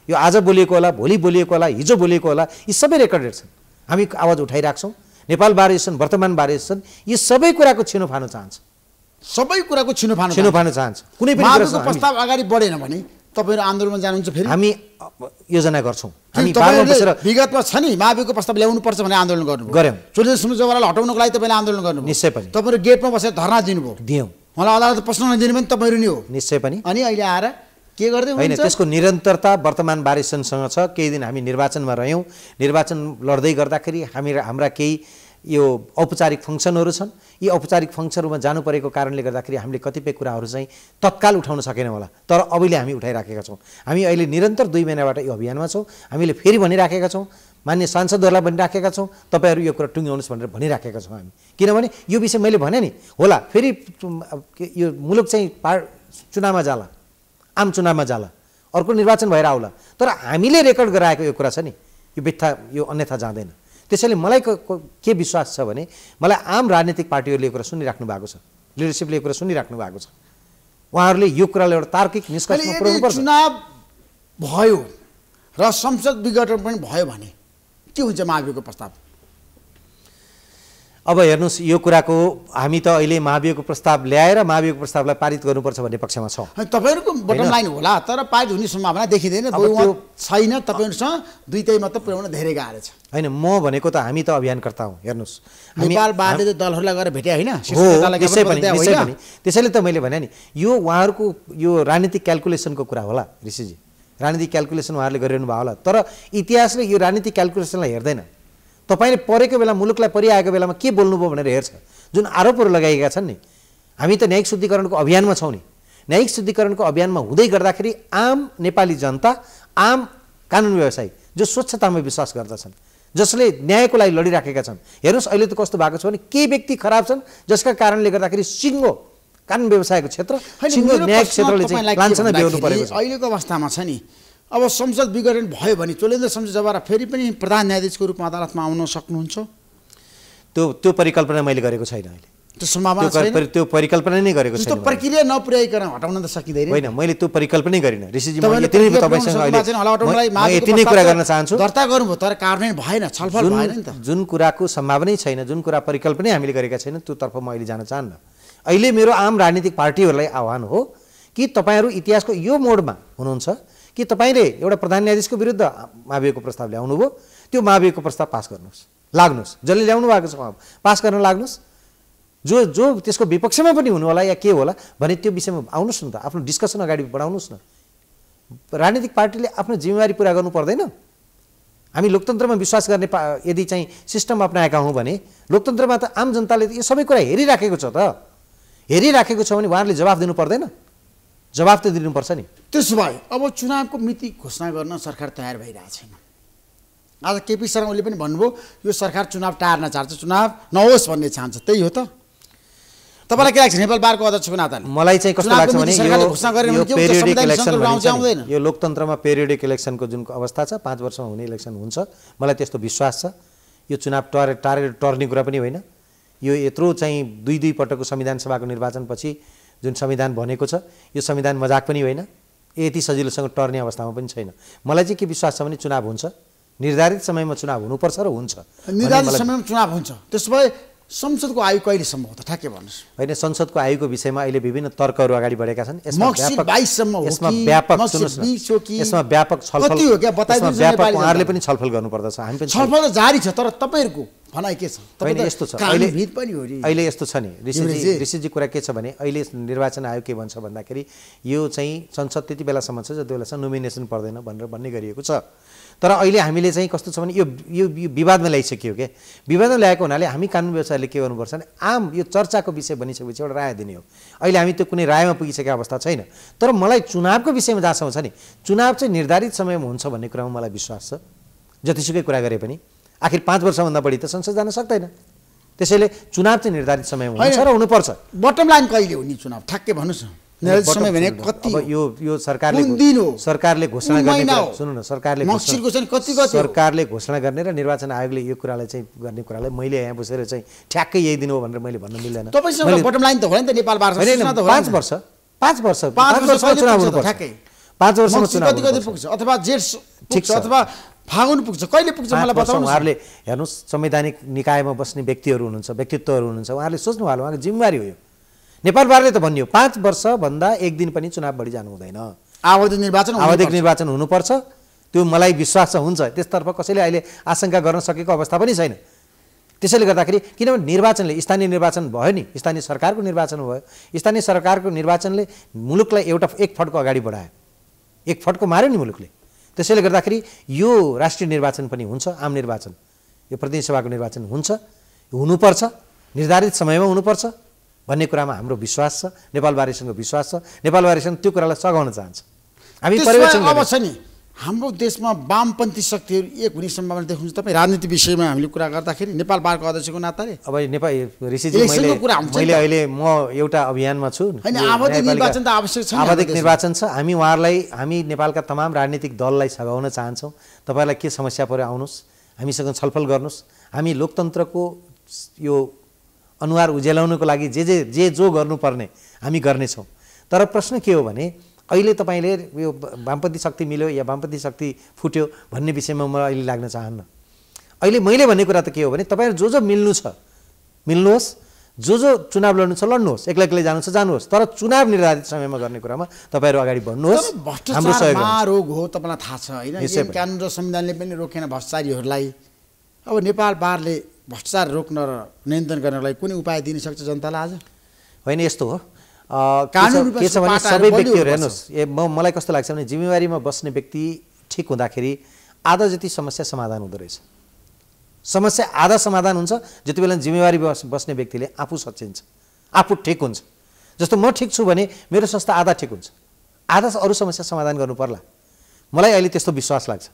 यो आज बोलिएको होला, भोलि बोलिएको होला, हिजो बोलिएको होला, यी सबै रेकर्डेड छन्। हामी आवाज उठाइराख्छौँ। नेपाल बार एसोसिएसन, वर्तमान बार एसोसिएसन यी सबै कुराको छिनोफानो चाहन्छ, सबै कुराको छिनोफानो चाहन्छ। कुनै पनि प्रस्ताव अगाडि बढेन भने तपाईहरु आन्दोलनमा जानुहुन्छ फेरि? हामी योजना गर्छौँ। हामी विगतमा छ नि महाभियोगको प्रस्ताव ल्याउनु पर्छ भने आन्दोलन गर्नु गर्यौँ। चुनाव सुनजवालाई हटाउनको लागि तपाईले आन्दोलन गर्नु निश्चय पनि। तपाईहरु गेटमा बसेर धरना दिनुभयो, दियौँ। मलाई अदालत प्रश्न नदिनु पनि तपाईहरु नि हो। निश्चय पनि। अनि अहिले आएर के गर्दै होइन, त्यसको निरन्तरता वर्तमान बार एसोसिएसनसँग छ। केही दिन हामी निर्वाचनमा रह्यौँ। निर्वाचन लड्दै गर्दाखेरि हाम्रा केही यो औपचारिक फङ्सनहरू छन्। यी औपचारिक फङ्सनहरूमा जानु परेको कारणले गर्दाखेरि हामीले कतिपय कुराहरू चाहिँ तत्काल उठाउन सकेनौँ होला, तर अहिले हामी उठाइराखेका छौँ। हामी अहिले निरन्तर 2 महिनाबाट यो अभियानमा छौँ। हामीले फेरि भनिराखेका छौँ, मान्य सांसदहरूलाई भनिराखेका छौँ, तपाईँहरू यो कुरा टुङ्ग्याउनुहोस् भनेर भनिराखेका छौँ हामी। किनभने यो विषय मैले भने नि होला, फेरि यो मुलुक चाहिँ चुनावमा जाला, आम चुनावमा जाला, अर्को निर्वाचन भएर आउला। तर हामीले रेकर्ड गराएको यो कुरा छ नि, यो बित्था यो अन्यथा जाँदैन। त्यसैले मलाई के विश्वास छ भने मलाई आम राजनीतिक पार्टीहरूले यो कुरा सुनिराख्नु भएको छ, लिडरसिपले यो कुरा सुनिराख्नु भएको छ। उहाँहरूले यो कुरालाई एउटा तार्किक निष्कर्षमा पुर्याउनु पर्छ। चुनाव भयो र संसद विघटन पनि भयो भने के हुन्छ महाभियोगको प्रस्ताव? अब हेर्नुहोस्, यो कुराको हामी त अहिले महाभियोगको प्रस्ताव ल्याएर महाभियोगको प्रस्तावलाई पारित गर्नुपर्छ भन्ने पक्षमा छौँ। तपाईँहरूको बटम लाइन होला, तर पारित हुने सम्भावना देखिँदैन। छैन, तपाईँहरूसँग दुईटै मात्र पुर्याउन धेरै गाह्रो छ। होइन, म भनेको त हामी त अभियानकर्ता हौँ। हेर्नुहोस्, नेपाल बारले दलहरूलाई गएर भेटे होइन, त्यसैले त मैले भने नि यो उहाँहरूको यो राजनीतिक क्यालकुलेसनको कुरा होला ऋषिजी। राजनीतिक क्यालकुलेसन उहाँहरूले गरिरहनु भयो होला, तर इतिहासले यो राजनीतिक क्यालकुलेसनलाई हेर्दैन। तपाईँले परेको बेला, मुलुकलाई परिआएको बेलामा के बोल्नुभयो भनेर हेर्छ। जुन आरोपहरू लगाएका छन् नि, हामी त न्यायिक शुद्धिकरणको अभियानमा छौँ नि। न्यायिक शुद्धिकरणको अभियानमा हुँदै गर्दाखेरि आम नेपाली जनता, आम कानुन व्यवसायी जो स्वच्छतामा विश्वास गर्दछन्, जसले न्यायको लागि लडिराखेका छन्। हेर्नुहोस्, अहिले त कस्तो भएको छ भने केही व्यक्ति खराब छन् जसका कारणले गर्दाखेरि सिङ्गो कानुन व्यवसायको क्षेत्र, सिङ्गो न्यायिक क्षेत्रले चाहिँ लान्छना बेहोर्नु परेको छ। अहिलेको अवस्थामा छ नि, अब संसद विघटन भयो भने चोलेन्द्र शमशेरजवारा फेरि पनि प्रधान न्यायाधीशको रूपमा अदालतमा आउन सक्नुहुन्छ? त्यो परिकल्पना मैले गरेको छैन अहिले। त्यो सम्भावना छैन? त्यो परिकल्पना नै गरेको छैन। त्यो प्रक्रिया नपुर्याइकन हटाउन त सकिँदैन। होइन, मैले त्यो परिकल्पनै गरिनँ ऋषिजी। म यति नै कुरा गर्न चाहन्छु। दर्ता गर्नुभयो तर कार्यान्वयन भएन, छलफल भएन नि त। जुन कुराको सम्भावनै छैन, जुन कुरा परिकल्पनै हामीले गरेका छैनौँ, त्योतर्फ म अहिले जान चाहन्न। अहिले मेरो आम राजनीतिक पार्टीहरूलाई आह्वान हो कि तपाईँहरू इतिहासको यो मोडमा हुनुहुन्छ कि तपाईँले एउटा प्रधान न्यायाधीशको विरुद्ध महाभियोगको प्रस्ताव ल्याउनुभयो, त्यो महाभियोगको प्रस्ताव पास गर्नुहोस्, लाग्नुहोस्। जसले ल्याउनु भएको छ पास गर्न लाग्नुहोस्। जो त्यसको विपक्षमा पनि हुनु होला या के होला भने त्यो विषयमा आउनुहोस् न त, आफ्नो डिस्कसन अगाडि बढाउनुहोस् न। राजनीतिक पार्टीले आफ्नो जिम्मेवारी पुरा गर्नु पर्दैन? हामी लोकतन्त्रमा विश्वास गर्ने यदि चाहिँ सिस्टम अपनाएका हौँ भने लोकतन्त्रमा त आम जनताले यो सबै कुरा हेरिराखेको छ त। हेरिराखेको छ भने उहाँहरूले जवाफ दिनु पर्दैन? जवाफ त दिनुपर्छ नि। त्यसो भए अब चुनावको मिति घोषणा गर्न सरकार तयार भइरहेको छैन। आज केपी शर्मा ओलीले पनि भन्नुभयो यो सरकार चुनाव टार्न चाहन्छ, चुनाव नहोस् भन्ने चाहन्छ। त्यही हो त? तपाईँलाई के लाग्छ नेपाल बारको अध्यक्षको नाताले? मलाई चाहिँ कस्तो लाग्छ भने यो लोकतन्त्रमा पेरियोडिक इलेक्सनको जुन अवस्था छ, 5 वर्षमा हुने इलेक्सन हुन्छ, मलाई त्यस्तो विश्वास छ। यो चुनाव टर्ने कुरा पनि होइन। यो यत्रो चाहिँ 2 पटकको संविधान सभाको निर्वाचनपछि जुन संविधान बनेको छ, यो संविधान मजाक पनि होइन, यति सजिलोसँग टर्ने अवस्थामा पनि छैन। मलाई चाहिँ के विश्वास छ भने चुनाव हुन्छ, निर्धारित समयमा चुनाव हुनुपर्छ र हुन्छ। निर्धारित समयमा चुनाव हुन्छ। त्यसो भए संसदको आयु कहिलेसम्म हो त? ठ्याक्कै भन्नुहोस्। होइन, संसदको आयुको विषयमा अहिले विभिन्न तर्कहरू अगाडि बढेका छन्। यसमा व्यापक छलफल, उहाँहरूले पनि छलफल गर्नुपर्दछ, हामी पनि छलफल जारी छ। तर तपाईँहरूको भनाइ के छ? यस्तो छ अहिले यस्तो छ नि ऋषिजी, कुरा के छ भने अहिले निर्वाचन आयोग के भन्छ भन्दाखेरि यो चाहिँ संसद त्यति बेलासम्म छ जति बेलासम्म नोमिनेसन पर्दैन भनेर भन्ने गरिएको छ। तर अहिले हामीले चाहिँ कस्तो छ भने यो विवादमा ल्याइसक्यो के। विवादमा ल्याएको हुनाले हामी कानुन व्यवस्थाले के गर्नुपर्छ भने आम यो चर्चाको विषय बनिसकेपछि एउटा राय दिने हो। अहिले हामी त्यो कुनै रायमा पुगिसकेको अवस्था छैन। तर मलाई चुनावको विषयमा जहाँसम्म छ नि, चुनाव चाहिँ निर्धारित समयमा हुन्छ भन्ने कुरामा मलाई विश्वास छ। जतिसुकै कुरा गरे पनि आखिर 5 वर्षभन्दा बढी त संसद जान सक्दैन। त्यसैले चुनाव चाहिँ निर्धारित समयमा हुन्छ र हुनुपर्छ। बटम लाइन कहिले हो नि चुनाव? ठ्याक्कै भन्नुहोस् न। निर्धारित समय भने कति अब यो सरकारले कुन दिन हो? सरकारले घोषणा कुन गर्ने महिना हो? कुरा सुन्नु न सरकारले मक्सिरको चाहिँ कति गते हो? सरकारले घोषणा गर्ने र निर्वाचन आयोगले यो कुरालाई चाहिँ गर्ने कुरालाई मैले यहाँ बसेर चाहिँ ठ्याक्कै यही दिन हो भनेर मैले भन्न मिल्दैन। तपाईसँग बटम लाइन त होला नि त नेपाल बार सूचना त होला 5 वर्ष 5 वर्षमा चुनाव हुनुपर्छ। ठ्याक्कै 5 वर्षमा चुनाव कति कति पुग्छ अथवा जेठ पुग्छ अथवा फागुन पुग्छ कहिले पुग्छ मलाई बताउनु। उहाँहरूले हेर्नुहोस् संवैधानिक निकायमा बस्ने व्यक्तिहरू हुनुहुन्छ व्यक्तित्वहरू हुनुहुन्छ उहाँहरूले सोच्नु होला उहाँको जिम्मेवारी हो यो। नेपाल बारले त भनियो 5 वर्षभन्दा एक दिन पनि चुनाव बढी जानु हुँदैन। आवधिक निर्वाचन हुनुपर्छ त्यो मलाई विश्वास छ हुन्छ। त्यसतर्फ कसैले अहिले आशंका गर्न सकेको अवस्था पनि छैन। त्यसैले गर्दाखेरि किनभने निर्वाचनले स्थानीय निर्वाचन भयो नि स्थानीय सरकारको निर्वाचन भयो। स्थानीय सरकारको निर्वाचनले मुलुकलाई एक फटको अगाडि बढायो एक फटको मार्यो नि मुलुकले। त्यसैले गर्दाखेरि यो राष्ट्रिय निर्वाचन पनि हुन्छ आम निर्वाचन यो प्रतिनिधि सभाको निर्वाचन हुन्छ हुनुपर्छ निर्धारित समयमा हुनुपर्छ भन्ने कुरामा हाम्रो विश्वास छ। नेपाल बारसँग विश्वास छ। नेपाल बारसँग त्यो कुरालाई सघाउन चाहन्छ। हामी पर्यवेक्षण अब छ नि हाम्रो देशमा वामपन्थी शक्तिहरू एक हुने सम्भावना देख्नुहुन्छ तपाईँ राजनीति विषयमा हामीले कुरा गर्दाखेरि नेपाल बारको अध्यक्षको नाताले। अब नेपाल ऋषिजी मैले अहिले म एउटा अभियानमा छु आवधिक निर्वाचन त आवश्यक छ। आवधिक निर्वाचन छ। हामी नेपालका तमाम राजनीतिक दललाई सघाउन चाहन्छौँ। तपाईँलाई के समस्या पर्यो आउनुहोस् हामीसँग छलफल गर्नुहोस्। हामी लोकतन्त्रको यो अनुहार उज्याउनको लागि जे जो गर्नुपर्ने हामी गर्नेछौँ। तर प्रश्न के हो भने अहिले तपाईँले यो वामपन्थी शक्ति मिल्यो या वामपन्थी शक्ति फुट्यो भन्ने विषयमा म अहिले लाग्न चाहन्न। अहिले मैले भन्ने कुरा त के हो भने तपाईँहरू जो मिल्नु छ मिल्नुहोस् जो चुनाव लड्नु छ लड्नुहोस् एक्लै एक्लै जानु छ जानुहोस् तर चुनाव निर्धारित समयमा गर्ने कुरामा तपाईँहरू अगाडि बढ्नुहोस्। हाम्रो सहयोग रोग हो तपाईँलाई थाहा छ होइन कानुन र संविधानले पनि रोकेन भ्रष्टाचारीहरूलाई। अब नेपाल बारले भ्रष्टाचार रोक्न र नियन्त्रण गर्नलाई कुनै उपाय दिन सक्छ जनतालाई आज? होइन यस्तो हो के छ भने सबै व्यक्तिहरू हेर्नुहोस् मलाई कस्तो लाग्छ भने जिम्मेवारीमा बस्ने व्यक्ति ठिक हुँदाखेरि आधा जति समस्या समाधान हुँदो रहेछ। समस्या आधा समाधान हुन्छ जति बेला जिम्मेवारी बस्ने व्यक्तिले आफू सचिन्छ आफू ठिक हुन्छ। जस्तो म ठिक छु भने मेरो संस्था आधा ठिक हुन्छ आधा अरू समस्या समाधान गर्नु पर्ला मलाई अहिले त्यस्तो विश्वास लाग्छ।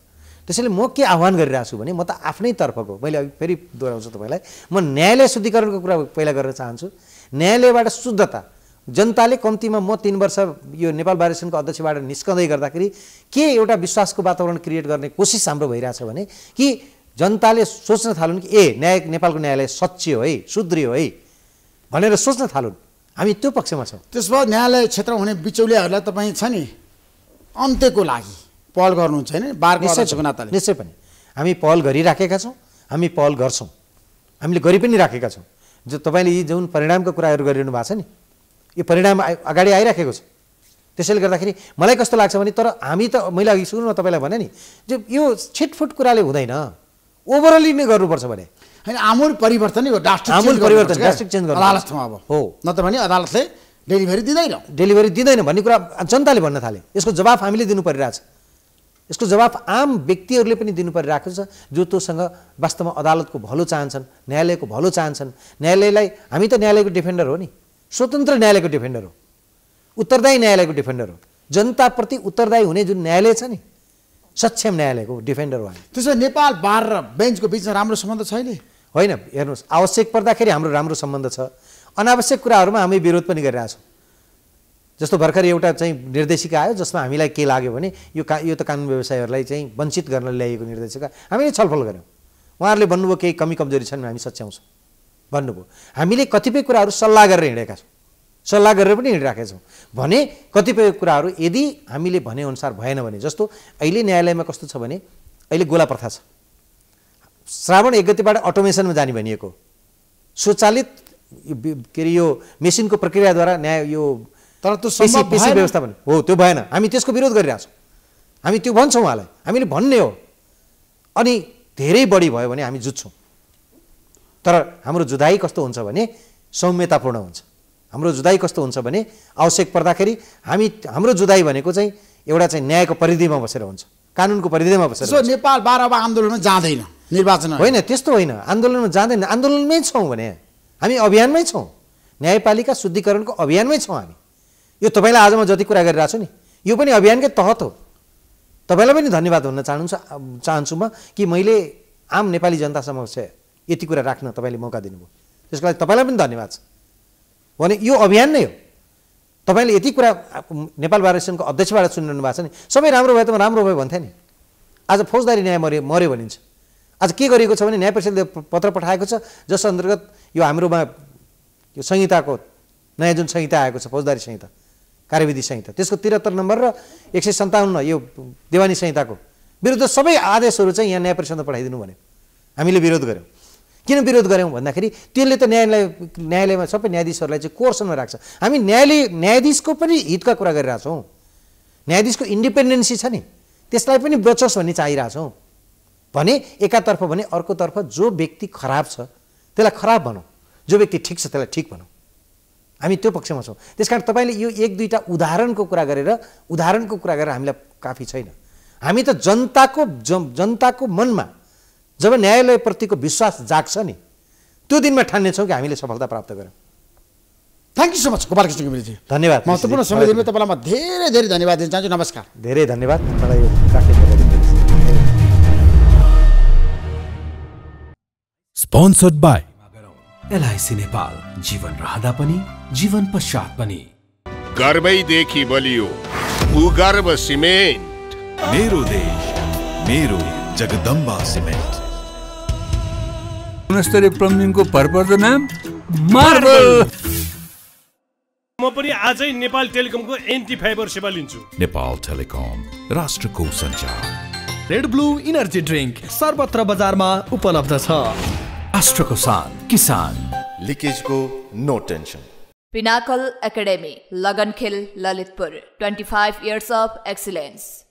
त्यसैले म के आह्वान गरिरहेको छु भने म त आफ्नै तर्फको मैले फेरि दोहोऱ्याउँछु तपाईँलाई म न्यायालय शुद्धिकरणको कुरा पहिला गर्न चाहन्छु। न्यायालयबाट शुद्धता जनताले कम्तीमा म 3 वर्ष यो नेपाल बार एसोसिएसनको अध्यक्षबाट निस्कँदै गर्दाखेरि के एउटा विश्वासको वातावरण क्रिएट गर्ने कोसिस हाम्रो भइरहेछ भने कि जनताले सोच्न थालुन् कि नेपालको न्यायालय सच्ची हो है सुध्रियो है भनेर सोच्न थालुन्। हामी त्यो पक्षमा छौँ। त्यसो भए न्यायालय क्षेत्रमा हुने बिचौलियाहरूलाई तपाईँ छ नि अन्त्यको लागि पहल गर्नुहुन्छ होइन बारको अध्यक्षको नाताले? निश्चय पनि हामी पहल गरिराखेका छौँ हामी पहल गर्छौँ हामीले गरि पनि राखेका छौँ। जो तपाईँले यी जुन परिणामको कुराहरू गरिरहनु भएको छ नि यो परिणाम अगाडि आइराखेको छ। त्यसैले गर्दाखेरि मलाई कस्तो लाग्छ भने तर हामी त मैले अघि सुरु तपाईँलाई भने नि जो यो छिटफुट कुराले हुँदैन ओभरअली नै गर्नुपर्छ भने होइन आमूल परिवर्तन हो ड्रास्टिक चेन्ज गर्नु अदालतमा अब हो नत्र भने अदालतले डेलिभरी दिँदैन भन्ने कुरा जनताले भन्न थाले। यसको जवाफ हामीले दिनु परिरहेछ। यसको जवाफ आम व्यक्तिहरूले पनि दिनु परिरहेको छ जो तोसँग वास्तवमा अदालतको भलो चाहन्छन् न्यायालयको भलो चाहन्छन्। न्यायालयलाई हामी त न्यायालयको डिफेन्डर हो नि स्वतन्त्र न्यायालयको डिफेन्डर हो उत्तरदायी न्यायालयको डिफेन्डर हो जनताप्रति उत्तरदायी हुने जुन न्यायालय छ नि सक्षम न्यायालयको डिफेन्डर हो। त्यसो नेपाल बार र बेन्चको बिचमा राम्रो सम्बन्ध छैन? होइन हेर्नुहोस् आवश्यक पर्दाखेरि हाम्रो राम्रो सम्बन्ध छ अनावश्यक कुराहरूमा हामी विरोध पनि गरिरहेछौँ। जस्तो भर्खर एउटा चाहिँ निर्देशिका आयो जसमा हामीलाई के लाग्यो भने यो त कानुन व्यवसायीहरूलाई चाहिँ वञ्चित गर्न ल्याइएको निर्देशिका हामीले छलफल गऱ्यौँ। उहाँहरूले भन्नुभयो केही कमी कमजोरी छन् हामी सच्याउँछौँ भन्नुभयो। हामीले कतिपय कुराहरू सल्लाह गरेर हिँडेका छौँ सल्लाह गरेर पनि हिँडिराखेका छौँ भने कतिपय कुराहरू यदि हामीले भनेअनुसार भएन भने जस्तो अहिले न्यायालयमा कस्तो छ भने अहिले गोला प्रथा छ। श्रावण 1 गतेबाट अटोमेसनमा जाने भनिएको स्वचालित के अरे यो मेसिनको प्रक्रियाद्वारा न्याय यो तर त्यो पेशी व्यवस्थापन हो त्यो भएन। हामी त्यसको विरोध गरिरहेछौँ हामी त्यो भन्छौँ उहाँलाई हामीले भन्ने हो अनि धेरै बढी भयो भने हामी जुत्छौँ। तर हाम्रो जुधाइ कस्तो हुन्छ भने सौम्यतापूर्ण हुन्छ। हाम्रो जुधाइ कस्तो हुन्छ भने आवश्यक पर्दाखेरि हाम्रो जुधाइ भनेको चाहिँ एउटा चाहिँ न्यायको परिधिमा बसेर हुन्छ कानुनको परिधिमा बसेर। नेपाल बार अब आन्दोलनमा जाँदैन निर्वाचन होइन त्यस्तो होइन आन्दोलनमा जाँदैन आन्दोलनमै छौँ भने हामी अभियानमै छौँ न्यायपालिका शुद्धिकरणको अभियानमै छौँ हामी। यो तपाईँलाई आज म जति कुरा गरिरहेको छु नि यो पनि अभियानकै तहत हो। तपाईँलाई पनि धन्यवाद भन्न चाहन्छु म कि मैले आम नेपाली जनता समक्ष यति कुरा राख्न तपाईँले मौका दिनुभयो त्यसको लागि तपाईँलाई पनि धन्यवाद छ। भने यो अभियान नै हो तपाईँले यति कुरा नेपाल बार एसोसिएसनको अध्यक्षबाट सुनिरहनु भएको छ नि, सबै राम्रो भयो त राम्रो भयो भन्थ्यो नि। आज फौजदारी न्याय मर्यो भनिन्छ। आज के गरिएको छ भने न्याय परिषदले पत्र पठाएको छ जस अन्तर्गत यो हाम्रोमा यो संहिताको नयाँ जुन संहिता आएको छ फौजदारी संहिता कार्यविधि संहिता त्यसको 73 नम्बर र 157 यो देवानी संहिताको विरुद्ध सबै आदेशहरू चाहिँ यहाँ न्याय परिषदमा पठाइदिनु भन्यो। हामीले विरोध गर्यौँ। किन विरोध गर्यौँ भन्दाखेरि त्यसले त न्यायालयमा सबै न्यायाधीशहरूलाई चाहिँ कोर्सनमा राख्छ। हामी न्यायाधीशको पनि हितका कुरा गरिरहेछौँ। न्यायाधीशको इन्डिपेन्डेन्सी छ नि त्यसलाई पनि बचोस् भन्ने चाहिरहेछौँ भने एकातर्फ भने अर्कोतर्फ जो व्यक्ति खराब छ त्यसलाई खराब भनौँ, जो व्यक्ति ठिक छ त्यसलाई ठिक भनौँ। हामी त्यो पक्षमा छौँ। त्यसकारण तपाईँले यो एक दुईवटा उदाहरणको कुरा गरेर हामीलाई काफी छैन। हामी त जनताको मनमा जब न्यायालयप्रतिको विश्वास जाग्छ नि त्यो दिनमा ठान्नेछौँ कि हामीले सफलता प्राप्त गर्यौँ। Thank you so much Gopalkrishna घिमिरेजी, धन्यवाद। महत्त्वपूर्ण समय दिनु तपाईँलाई म धेरै धेरै धन्यवाद दिन चाहन्छु। नमस्कार। धेरै धन्यवाद मलाई यो राख्ने मौका दिनुभयो। Sponsored by एलआईसी नेपाल, जीवन रहँदा पनि जीवन पश्चात पनि। गर्वैदेखि बलियो भूगर्भ सिमेन्ट। मेरो देश मेरो जगदम्बा सिमेन्ट। गुणस्तरीय प्लम्बिङको भरपर्दो नाम मार्बल। म पनि आजै नेपाल टेलिकमको एन्टी फाइबर सेवा लिन्छु। नेपाल टेलिकम, राष्ट्रको सञ्चार। रेड ब्लू इनर्जी ड्रिङ्क सर्वत्र बजारमा उपलब्ध छ। राष्ट्रको शान किसान। लिकेजको no tension. Pinnacle Academy, Lagankhel, Lalitpur, 25 years of excellence.